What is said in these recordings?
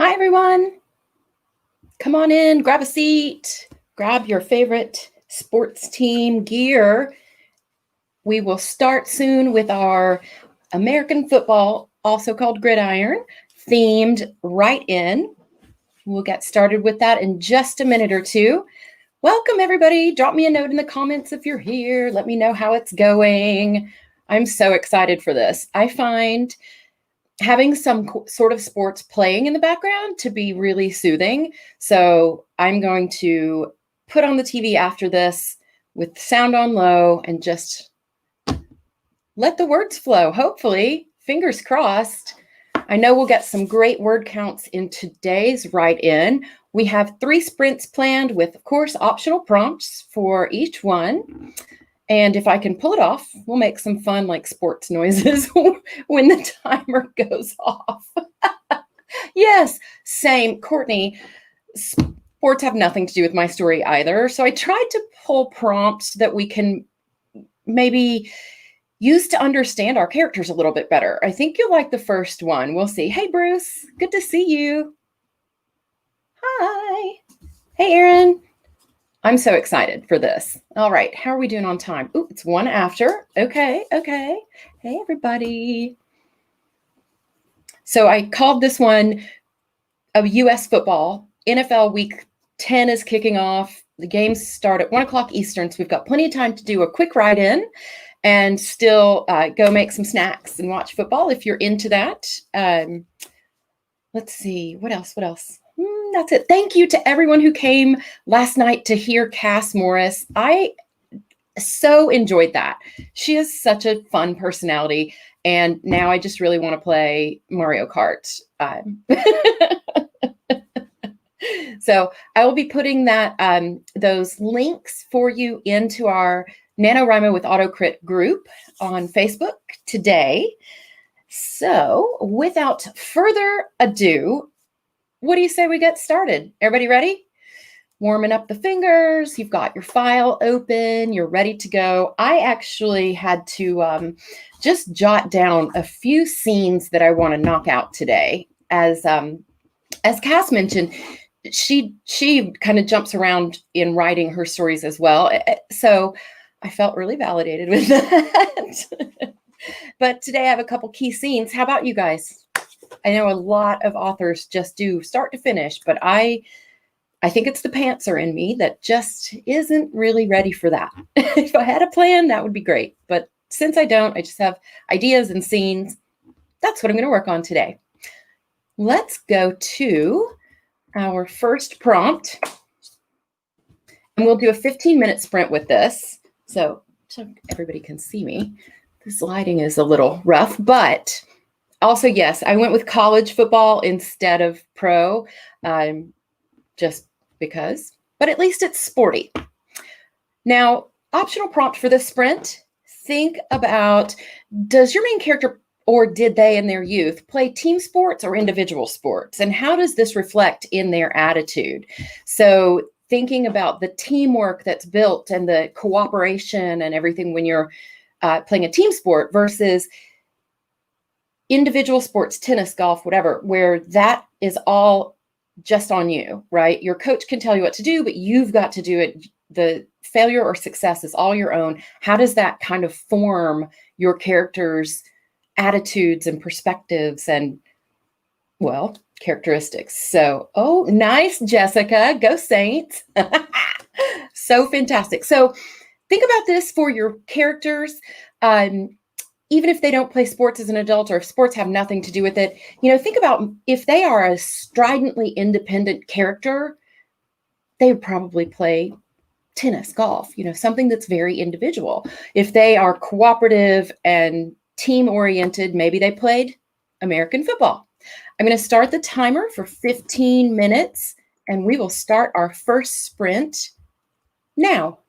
Hi, everyone. Come on in, grab a seat, grab your favorite sports team gear. We will start soon with our American football, also called gridiron, themed write-in. We'll get started with that in just a minute or two. Welcome, everybody. Drop me a note in the comments if you're here. Let me know how it's going. I'm so excited for this. I find having some sort of sports playing in the background to be really soothing. So I'm going to put on the TV after this with sound on low and just let the words flow. Hopefully, fingers crossed. I know we'll get some great word counts in today's write-in. We have 3 sprints planned with, of course, optional prompts for each one. And if I can pull it off, we'll make some fun like sports noises when the timer goes off. Yes, same. Courtney, sports have nothing to do with my story either. So I tried to pull prompts that we can maybe use to understand our characters a little bit better. I think you'll like the first one. We'll see. Hey, Bruce, good to see you. Hi. Hey, Aaron. I'm so excited for this. All right, how are we doing on time? Ooh, it's 1 after. Okay. Hey, everybody. So I called this one a U.S. football. NFL Week 10 is kicking off. The games start at 1 o'clock Eastern, so we've got plenty of time to do a quick write-in and still go make some snacks and watch football if you're into that. Let's see, what else? That's it. Thank you to everyone who came last night to hear Cass Morris. I so enjoyed that. She is such a fun personality. And now I just really want to play Mario Kart. So I will be putting that those links for you into our NaNoWriMo with AutoCrit group on Facebook today. So without further ado, what do you say we get started? Everybody ready? Warming up the fingers. You've got your file open. You're ready to go. I actually had to just jot down a few scenes that I want to knock out today. As Cass mentioned, she kind of jumps around in writing her stories as well. So I felt really validated with that. But today I have a couple key scenes. How about you guys? I know a lot of authors just do start to finish, but I think it's the pantser in me that just isn't really ready for that. If I had a plan, that would be great. But since I don't, I just have ideas and scenes. That's what I'm going to work on today. Let's go to our first prompt. And we'll do a 15-minute sprint with this. So everybody can see me. This lighting is a little rough, but also, yes, I went with college football instead of pro, just because, but at least it's sporty. Now, optional prompt for this sprint, think about, does your main character or did they in their youth play team sports or individual sports? And how does this reflect in their attitude? So thinking about the teamwork that's built and the cooperation and everything when you're playing a team sport versus individual sports, tennis, golf, whatever, where that is all just on you, right? Your coach can tell you what to do, but you've got to do it. The failure or success is all your own. How does that kind of form your character's attitudes and perspectives and, well, characteristics? So, oh, nice, Jessica. Go Saints. So fantastic. So think about this for your characters. Even if they don't play sports as an adult or if sports have nothing to do with it, think about if they are a stridently independent character, they would probably play tennis, golf, something that's very individual. If they are cooperative and team-oriented, maybe they played American football. I'm going to start the timer for 15 minutes, and we will start our first sprint now.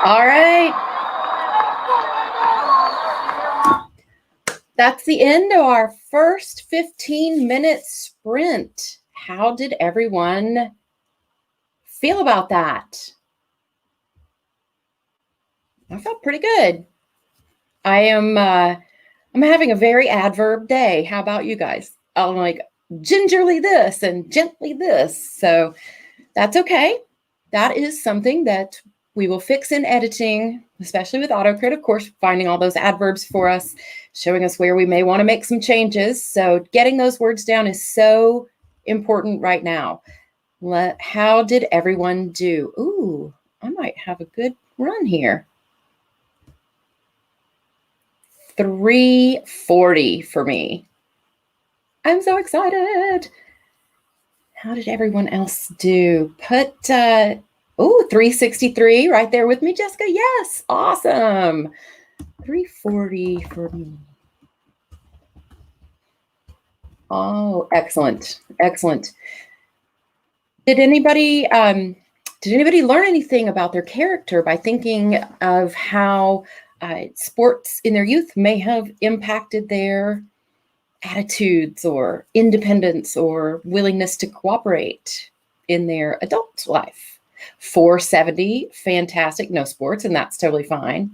All right. That's the end of our first 15-minute sprint. How did everyone feel about that? I felt pretty good. I'm having a very adverb day. How about you guys? I'm like gingerly this and gently this. So that's okay. That is something that we will fix in editing, especially with AutoCrit, of course, finding all those adverbs for us, showing us where we may want to make some changes. So getting those words down is so important right now. How did everyone do? Ooh, I might have a good run here. 340 for me. I'm so excited. How did everyone else do? Put 363 right there with me, Jessica. Yes, awesome. 340 for me. Oh, excellent, excellent. Did anybody learn anything about their character by thinking of how sports in their youth may have impacted their attitudes or independence or willingness to cooperate in their adult life? 470, fantastic. No sports, and that's totally fine.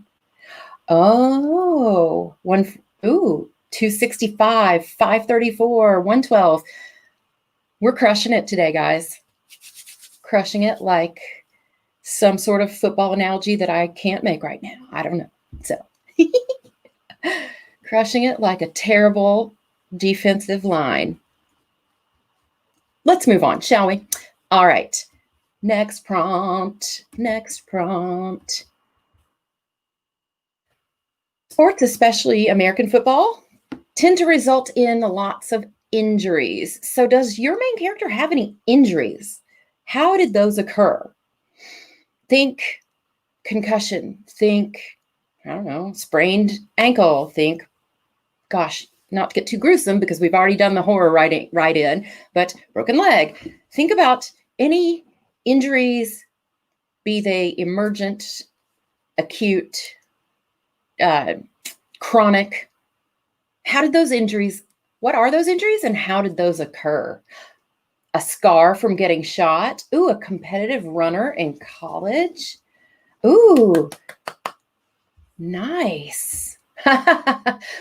Oh, 265, 534, 112. We're crushing it today, guys. Crushing it like some sort of football analogy that I can't make right now. I don't know. So crushing it like a terrible defensive line. Let's move on, shall we? All right. Next prompt. Sports, especially American football, tend to result in lots of injuries. So does your main character have any injuries? How did those occur? Think concussion. Think, I don't know, sprained ankle. Think, gosh, not to get too gruesome because we've already done the horror right in, but broken leg. Think about any injuries, be they emergent, acute, chronic. What are those injuries and how did those occur? A scar from getting shot. Ooh, a competitive runner in college. Ooh, nice.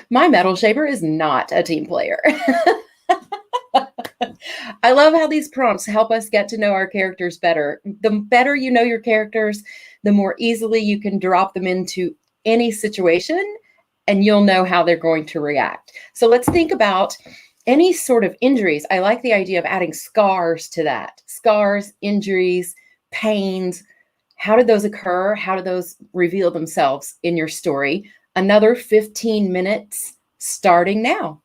My metal shaper is not a team player. I love how these prompts help us get to know our characters better. The better you know your characters, the more easily you can drop them into any situation and you'll know how they're going to react. So let's think about any sort of injuries. I like the idea of adding scars to that. Scars, injuries, pains. How did those occur? How did those reveal themselves in your story? Another 15 minutes starting now.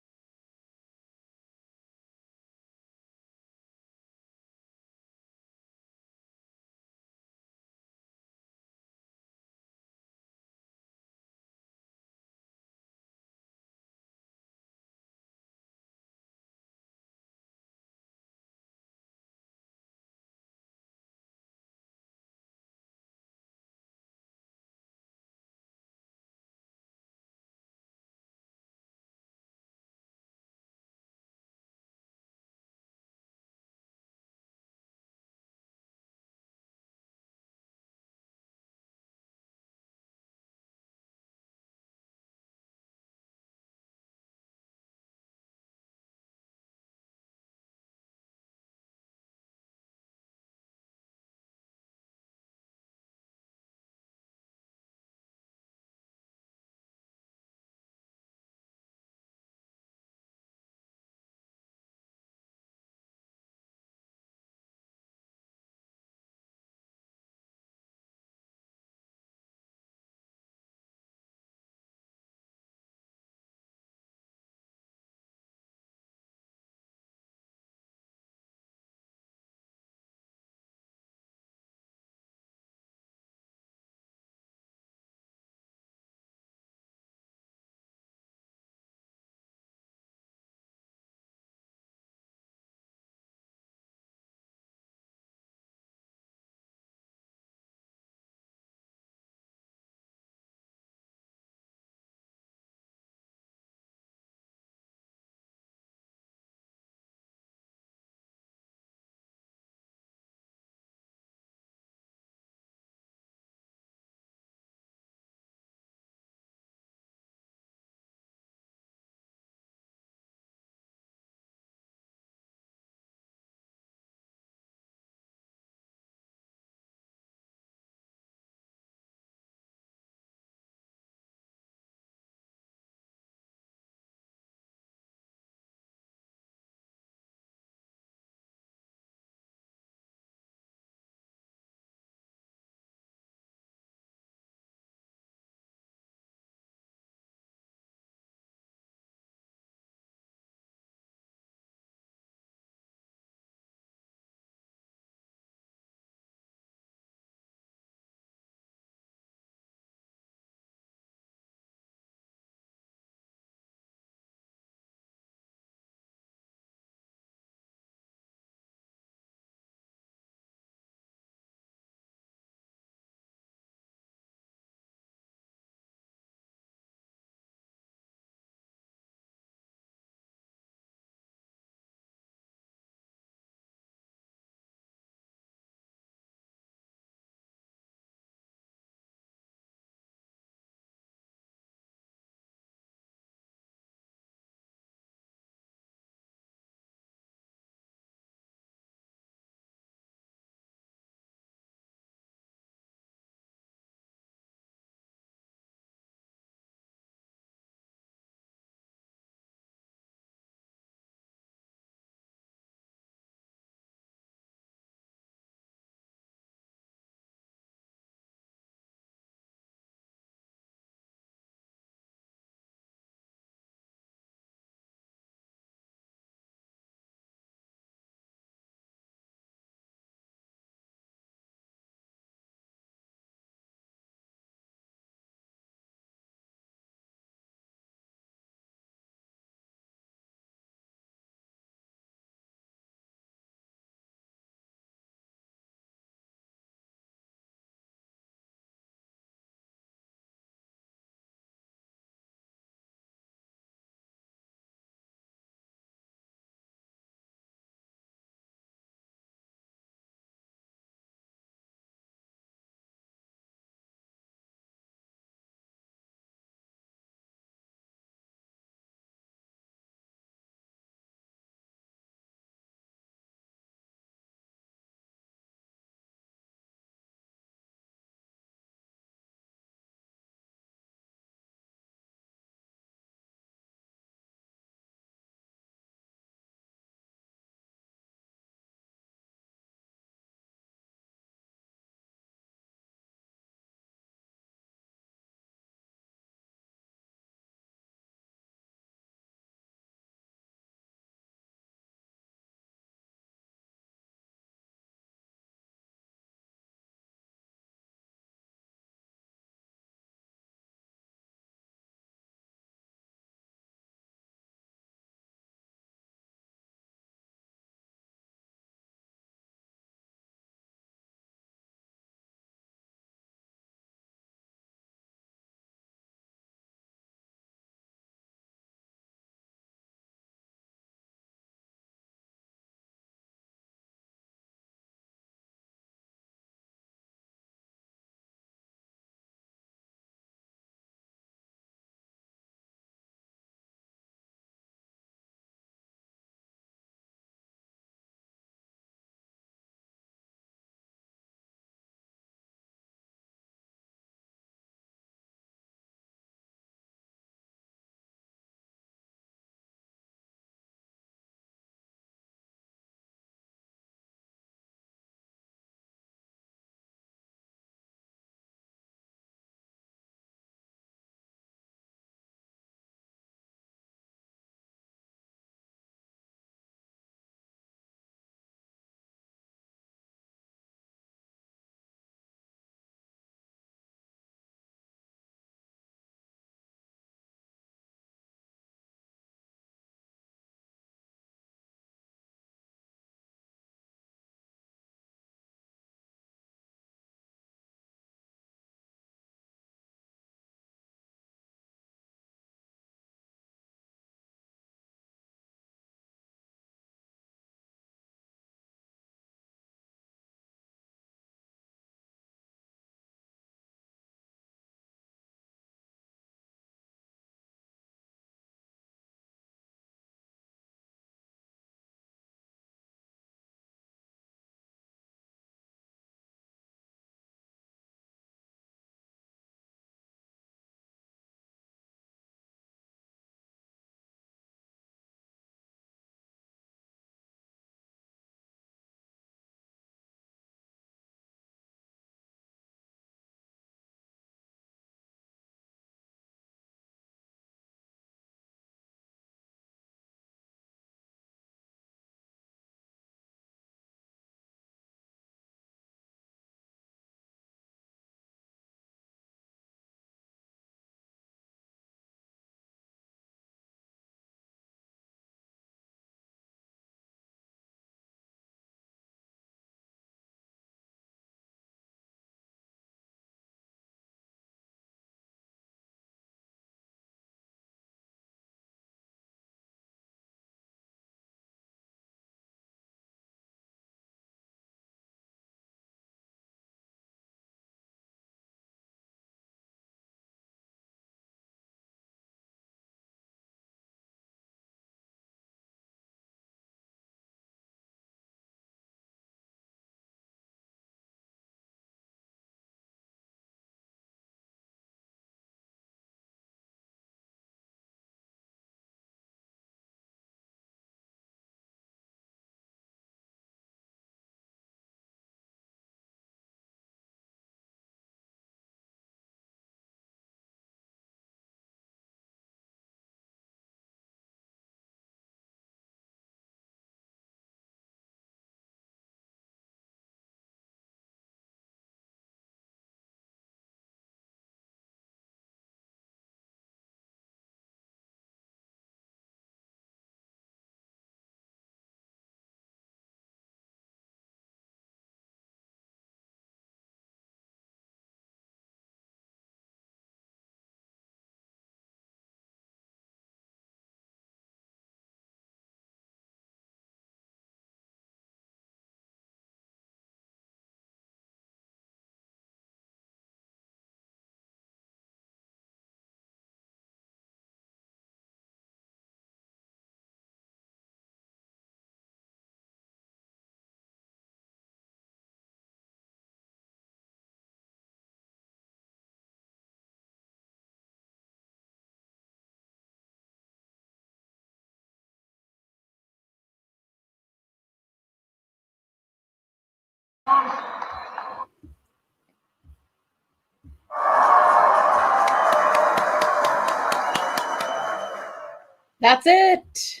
That's it.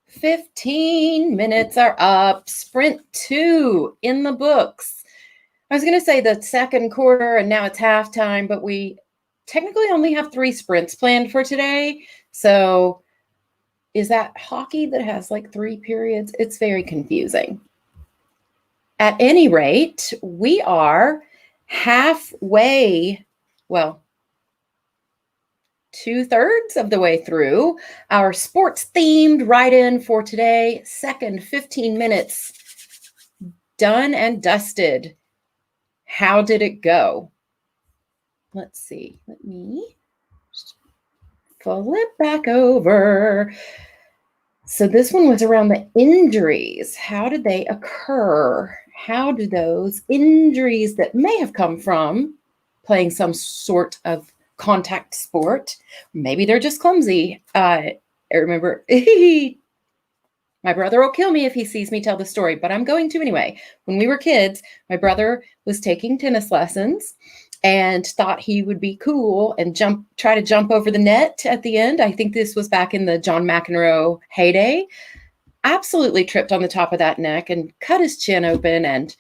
15 minutes are up. Sprint 2 in the books. I was going to say the second quarter and now it's halftime, but we technically only have 3 sprints planned for today. So is that hockey that has like 3 periods? It's very confusing. At any rate, we are halfway, well, 2/3 of the way through our sports themed write-in for today. Second 15 minutes done and dusted. How did it go? Let's see. Let me flip back over. So this one was around the injuries. How did they occur? How do those injuries that may have come from playing some sort of contact sport, maybe they're just clumsy. I remember my brother will kill me if he sees me tell the story, but I'm going to anyway. When we were kids, my brother was taking tennis lessons and thought he would be cool and try to jump over the net at the end. I think this was back in the John McEnroe heyday. Absolutely tripped on the top of that neck and cut his chin open. And,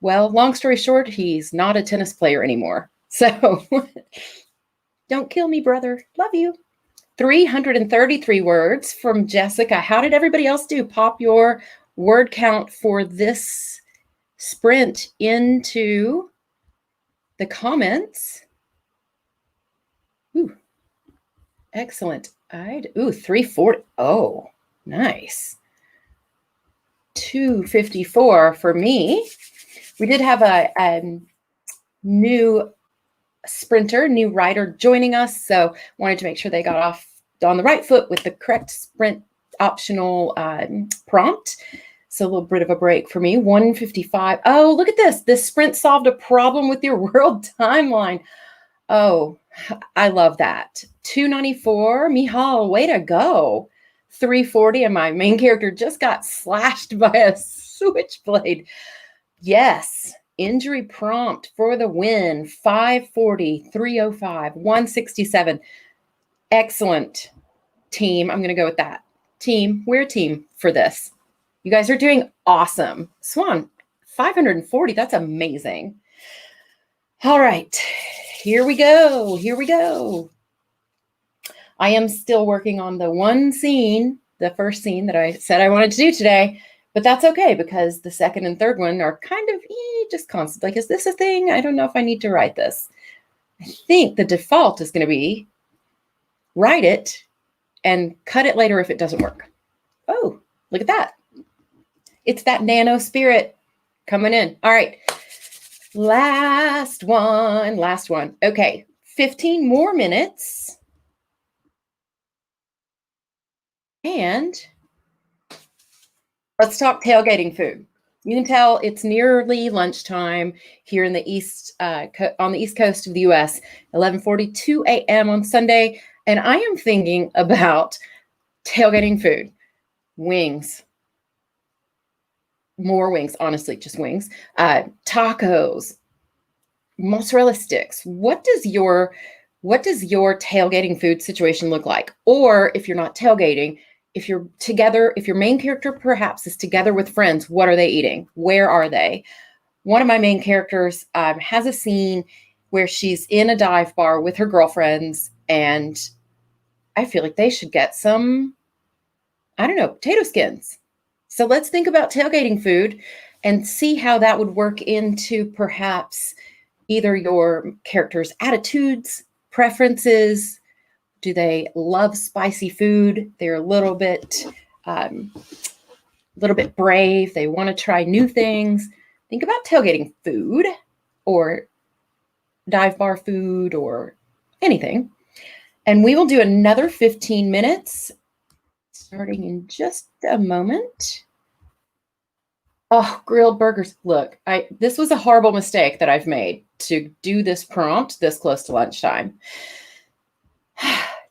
well, long story short, he's not a tennis player anymore. So don't kill me, brother. Love you. 333 words from Jessica. How did everybody else do? Pop your word count for this sprint into the comments. Ooh, excellent. 340. Oh, nice. 254 for me. We did have a new sprinter, new rider joining us, so wanted to make sure they got off on the right foot with the correct sprint optional prompt. So a little bit of a break for me. 155. Oh, look at this. This sprint solved a problem with your world timeline. Oh, I love that. 294. Mihal, way to go. 340, and my main character just got slashed by a switchblade. Yes. Injury prompt for the win. 540, 305, 167. Excellent, team. I'm going to go with that. Team, we're a team for this. You guys are doing awesome. Swan, 540. That's amazing. All right. Here we go. Here we go. I am still working on the one scene, the first scene that I said I wanted to do today. But that's okay because the second and third one are kind of just constant. Like, is this a thing? I don't know if I need to write this. I think the default is going to be write it and cut it later if it doesn't work. Oh, look at that. It's that nano spirit coming in. All right. Last one. Okay. 15 more minutes. And let's talk tailgating food. You can tell it's nearly lunchtime here in the on the East Coast of the U.S., 11:42 a.m. on Sunday, and I am thinking about tailgating food. Wings. More wings, honestly, just wings. Tacos, mozzarella sticks. What does your tailgating food situation look like? Or if you're not tailgating, if you're together, if your main character perhaps is together with friends, what are they eating? Where are they? One of my main characters has a scene where she's in a dive bar with her girlfriends, and I feel like they should get some, I don't know, potato skins. So let's think about tailgating food and see how that would work into perhaps either your character's attitudes, preferences. Do they love spicy food? They're a little bit brave. They want to try new things. Think about tailgating food or dive bar food or anything. And we will do another 15 minutes starting in just a moment. Oh, grilled burgers. Look, this was a horrible mistake that I've made to do this prompt this close to lunchtime.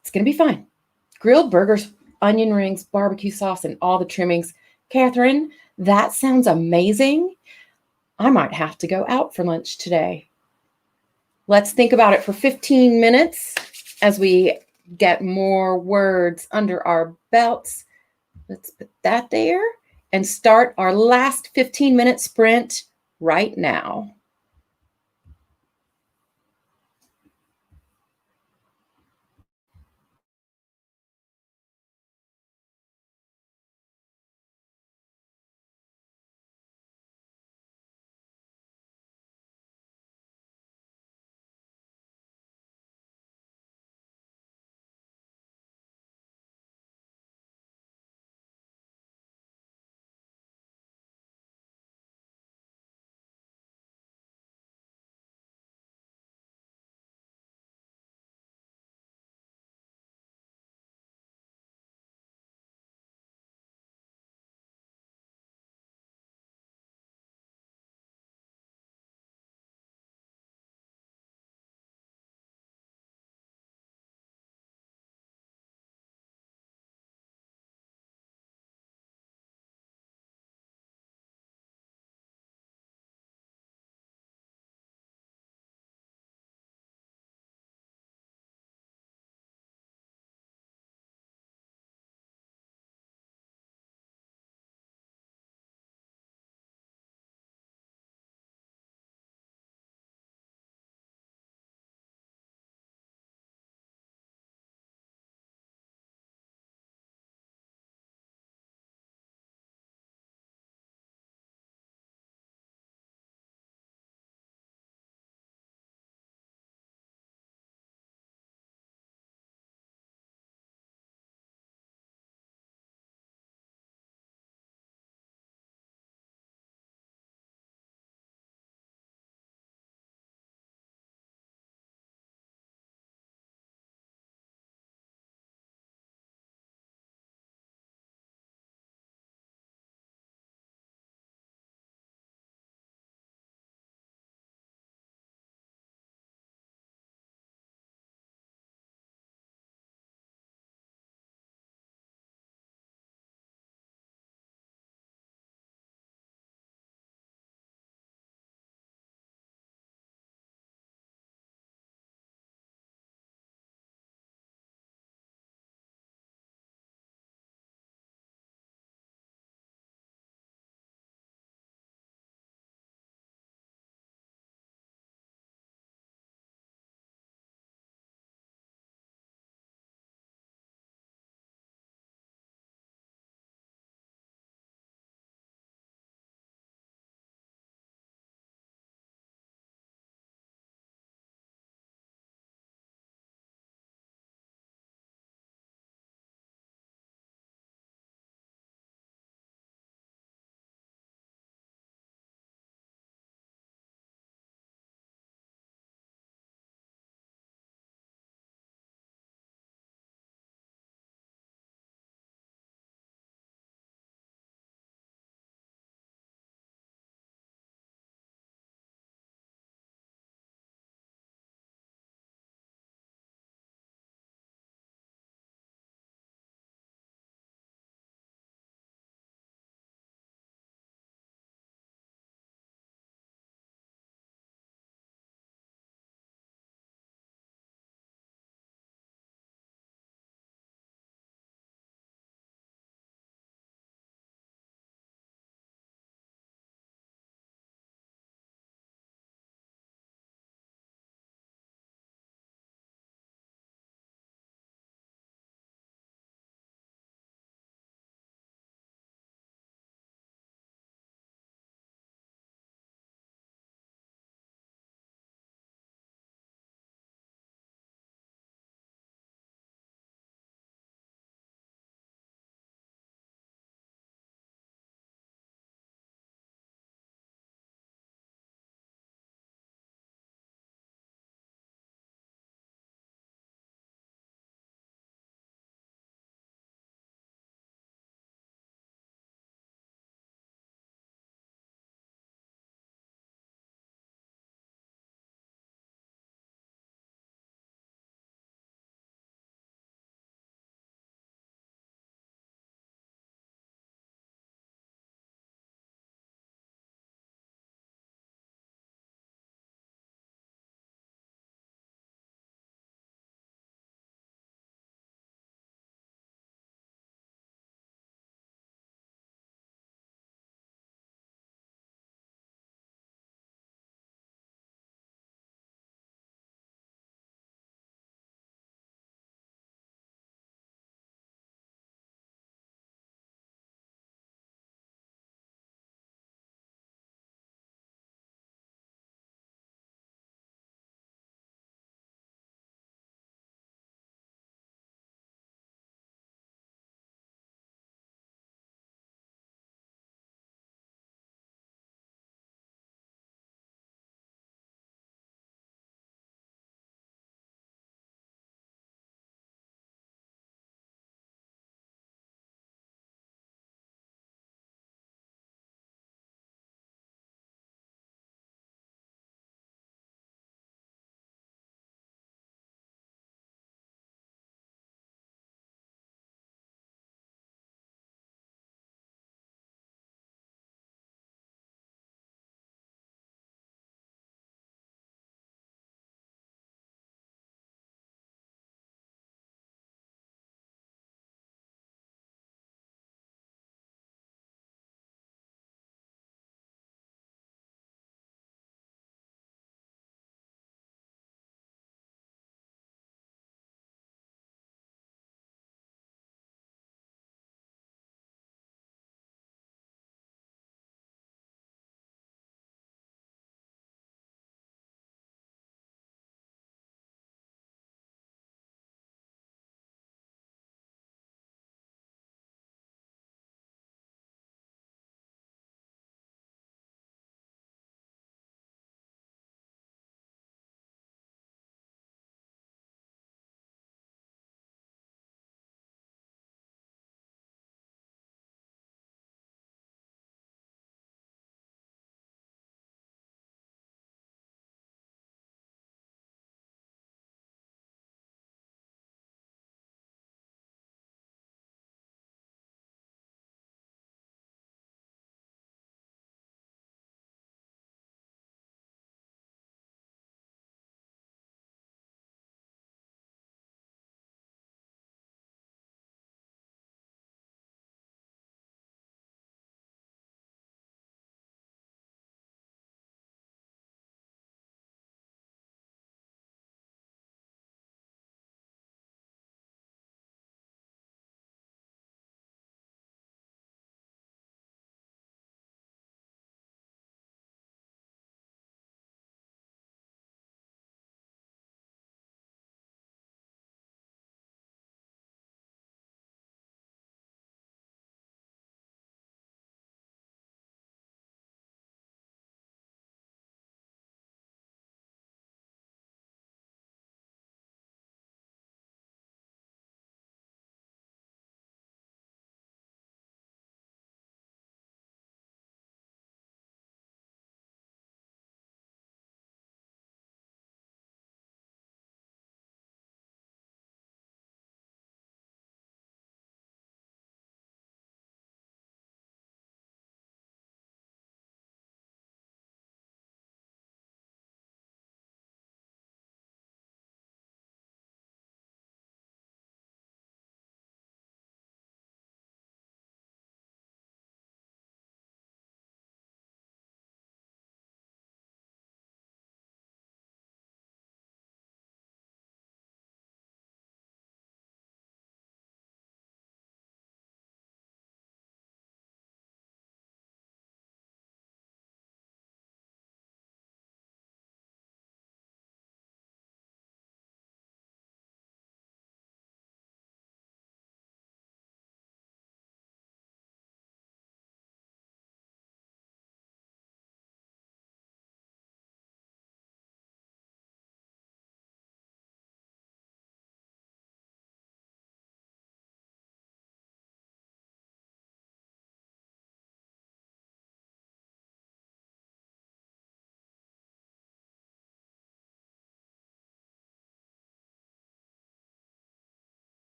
It's going to be fine. Grilled burgers, onion rings, barbecue sauce, and all the trimmings. Catherine, that sounds amazing. I might have to go out for lunch today. Let's think about it for 15 minutes as we get more words under our belts. Let's put that there and start our last 15-minute sprint right now.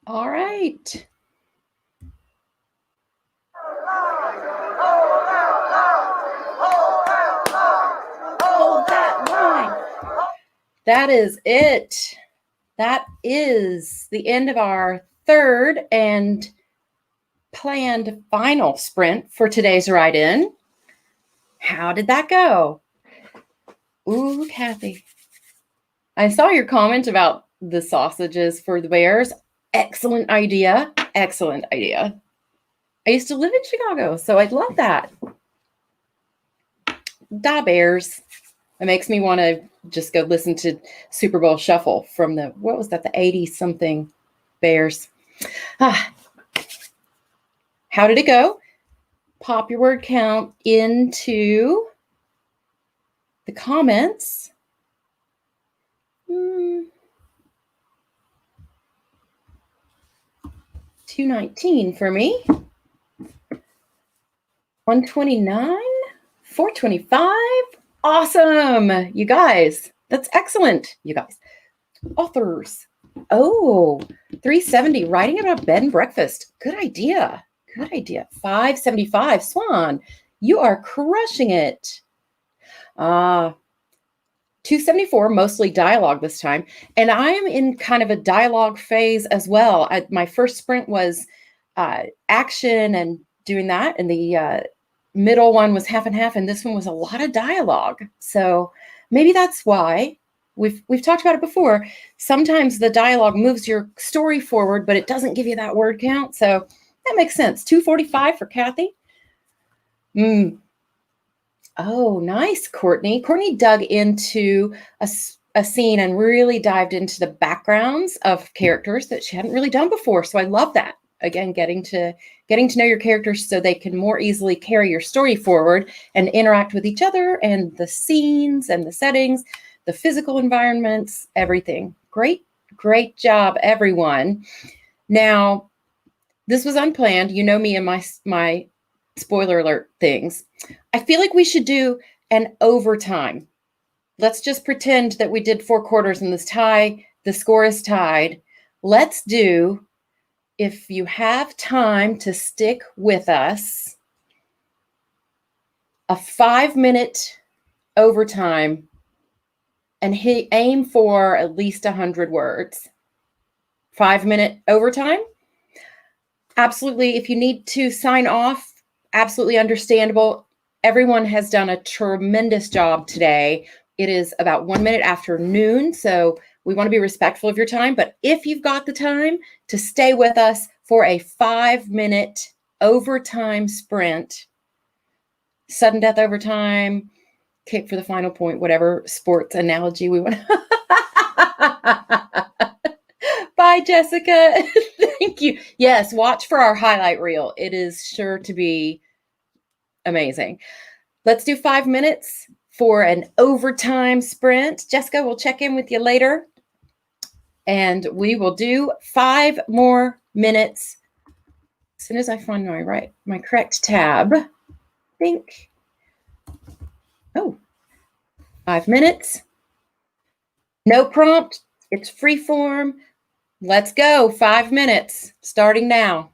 All right. Hold that line. That is it. That is the end of our third and planned final sprint for today's ride-in. How did that go? Ooh, Kathy. I saw your comment about the sausages for the bears. Excellent idea. Excellent idea. I used to live in Chicago, so I'd love that. Da Bears. It makes me want to just go listen to Super Bowl Shuffle from the, what was that, the 80s something Bears. How did it go? Pop your word count into the comments. 219 for me. 129, 425. Awesome. You guys, that's excellent. You guys, authors. Oh, 370, writing about bed and breakfast. Good idea. Good idea. 575, Swan, you are crushing it. 274, mostly dialogue this time. And I am in kind of a dialogue phase as well. My first sprint was action and doing that. And the middle one was half and half. And this one was a lot of dialogue. So maybe that's why we've talked about it before. Sometimes the dialogue moves your story forward, but it doesn't give you that word count. So that makes sense. 245 for Kathy. Oh, nice, Courtney. Courtney dug into a scene and really dived into the backgrounds of characters that she hadn't really done before. So I love that. Again, getting to know your characters so they can more easily carry your story forward and interact with each other and the scenes and the settings, the physical environments, everything. Great, great job, everyone. Now, this was unplanned. You know me and my spoiler alert things. I feel like we should do an overtime. Let's just pretend that we did 4 quarters and the score is tied. Let's do, if you have time to stick with us, a 5-minute overtime and aim for at least 100 words. 5-minute overtime. Absolutely. If you need to sign off, absolutely understandable. Everyone has done a tremendous job today. It is about 1 minute after noon, so we want to be respectful of your time. But if you've got the time to stay with us for a 5-minute overtime sprint, sudden death overtime, kick for the final point, whatever sports analogy we want. Bye, Jessica. Thank you. Yes, watch for our highlight reel. It is sure to be amazing. Let's do 5 minutes for an overtime sprint. Jessica, we'll check in with you later. And we will do 5 more minutes as soon as I find my correct tab. I think. Oh, 5 minutes. No prompt. It's free form. Let's go. 5 minutes starting now.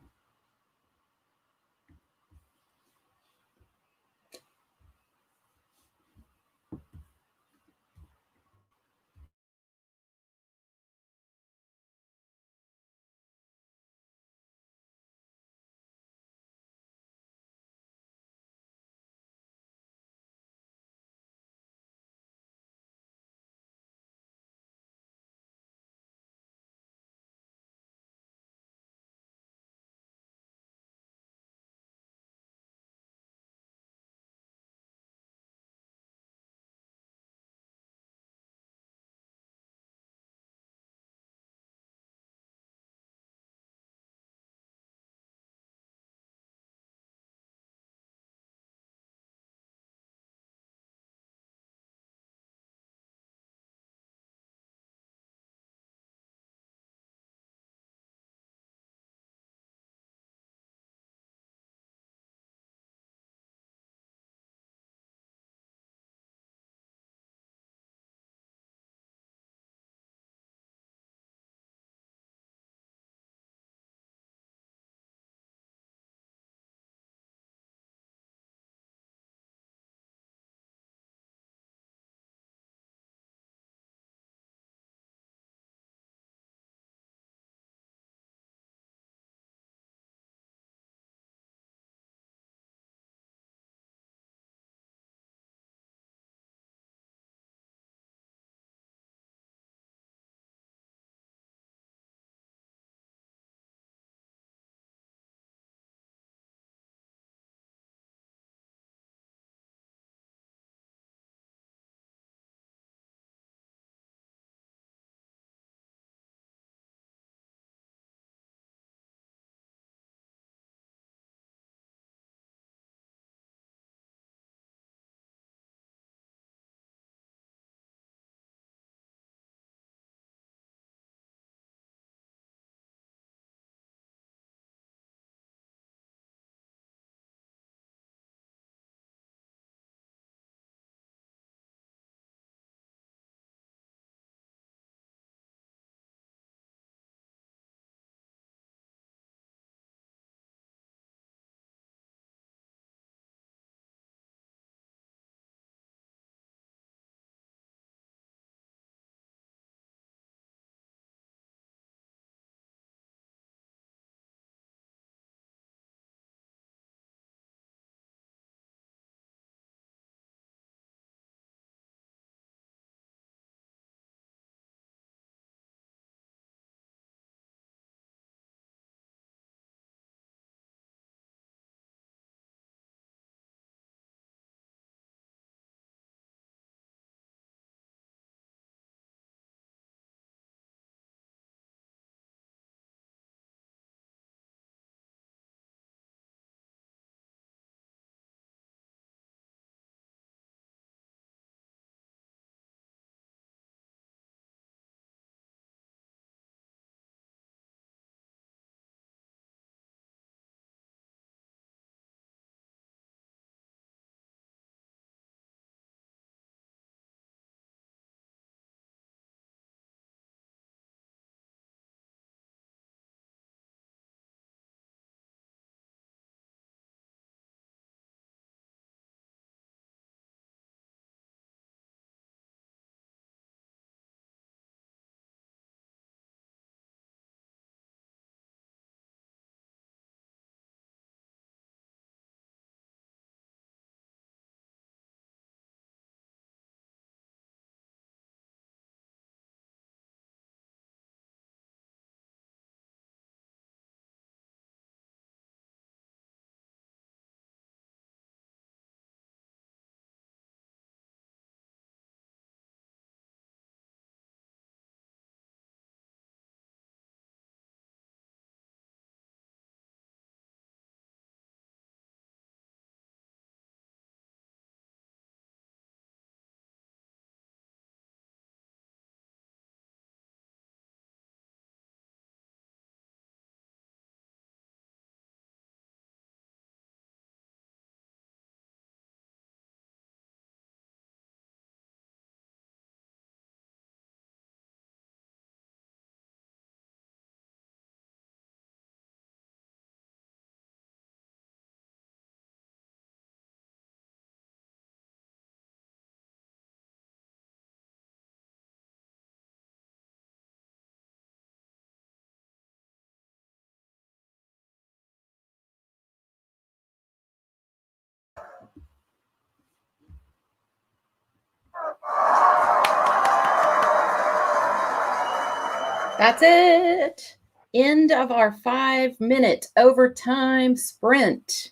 That's it. End of our 5-minute overtime sprint.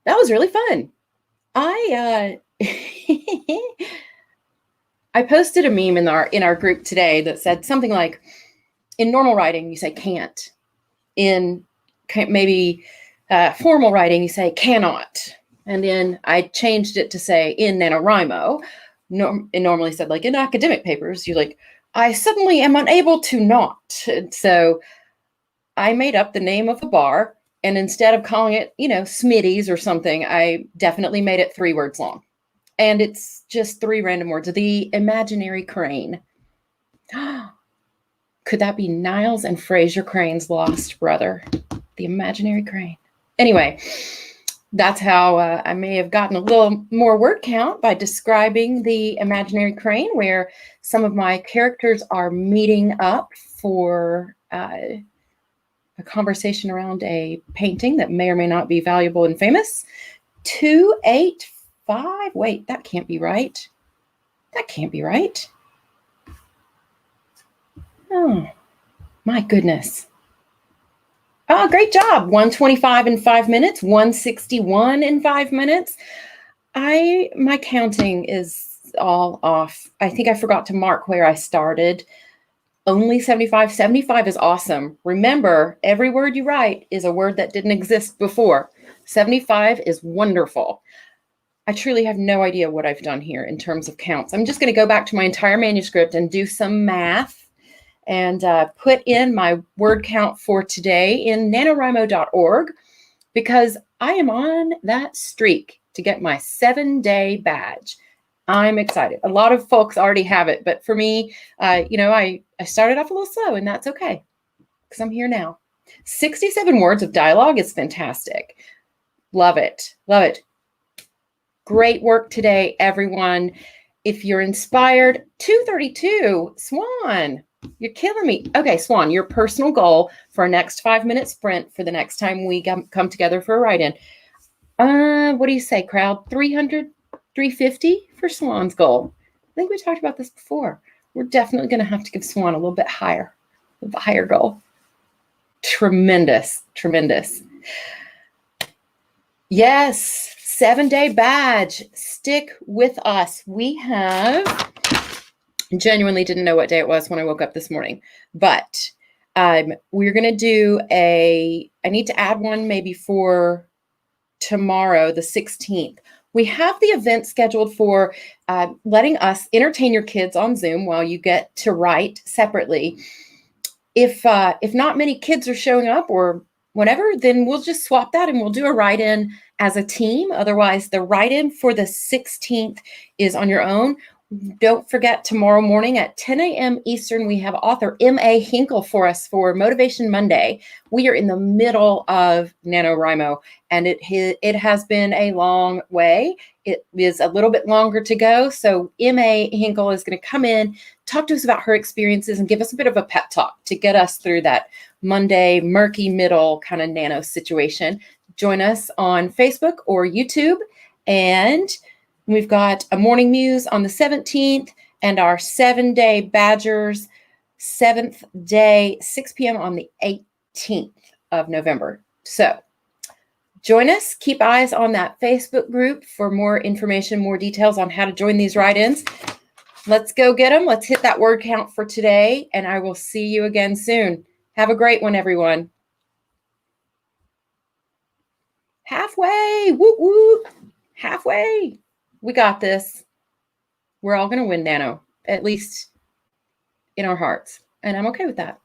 That was really fun. I posted a meme in our group today that said something like, in normal writing, you say can't. In maybe formal writing, you say cannot. And then I changed it to say in NaNoWriMo. It normally said like in academic papers, you're like, I suddenly am unable to not. And so I made up the name of the bar, and instead of calling it, Smitty's or something, I definitely made it 3 words long. And it's just 3 random words. The imaginary crane. Could that be Niles and Fraser Crane's lost brother? The imaginary crane. Anyway, that's how I may have gotten a little more word count by describing the imaginary crane, where some of my characters are meeting up for a conversation around a painting that may or may not be valuable and famous. 285. Wait, that can't be right. That can't be right. Oh, my goodness. Oh, great job. 125 in 5 minutes, 161 in 5 minutes. My counting is all off. I think I forgot to mark where I started. Only 75. 75 is awesome. Remember, every word you write is a word that didn't exist before. 75 is wonderful. I truly have no idea what I've done here in terms of counts. I'm just going to go back to my entire manuscript and do some math and put in my word count for today in NaNoWriMo.org, because I am on that streak to get my 7-day badge. I'm excited. A lot of folks already have it, but for me, I started off a little slow, and that's okay because I'm here now. 67 words of dialogue is fantastic. Love it. Love it. Great work today, everyone. If you're inspired, 232, Swan, you're killing me. Okay, Swan, your personal goal for our next 5-minute sprint for the next time we come together for a write-in. What do you say, crowd? 300, 350 for Swan's goal. I think we talked about this before. We're definitely going to have to give Swan a little bit higher goal. Tremendous, tremendous. Yes, 7-day badge. Stick with us. We have... Genuinely didn't know what day it was when I woke up this morning, but we're going to do I need to add one maybe for tomorrow, the 16th. We have the event scheduled for letting us entertain your kids on Zoom while you get to write separately. If not many kids are showing up or whatever, then we'll just swap that and we'll do a write-in as a team. Otherwise, the write-in for the 16th is on your own. Don't forget, tomorrow morning at 10 a.m. Eastern, we have author M.A. Hinkle for us for Motivation Monday. We are in the middle of NaNoWriMo, and it has been a long way. It is a little bit longer to go. So M.A. Hinkle is going to come in, talk to us about her experiences, and give us a bit of a pep talk to get us through that Monday murky middle kind of nano situation. Join us on Facebook or YouTube, and we've got a morning muse on the 17th and our 7-day Badgers 7th day, 6 p.m. on the 18th of November. So join us. Keep eyes on that Facebook group for more information, more details on how to join these write-ins. Let's go get them. Let's hit that word count for today, and I will see you again soon. Have a great one, everyone. Halfway. Woo woo. Halfway. We got this. We're all going to win Nano, at least in our hearts. And I'm okay with that.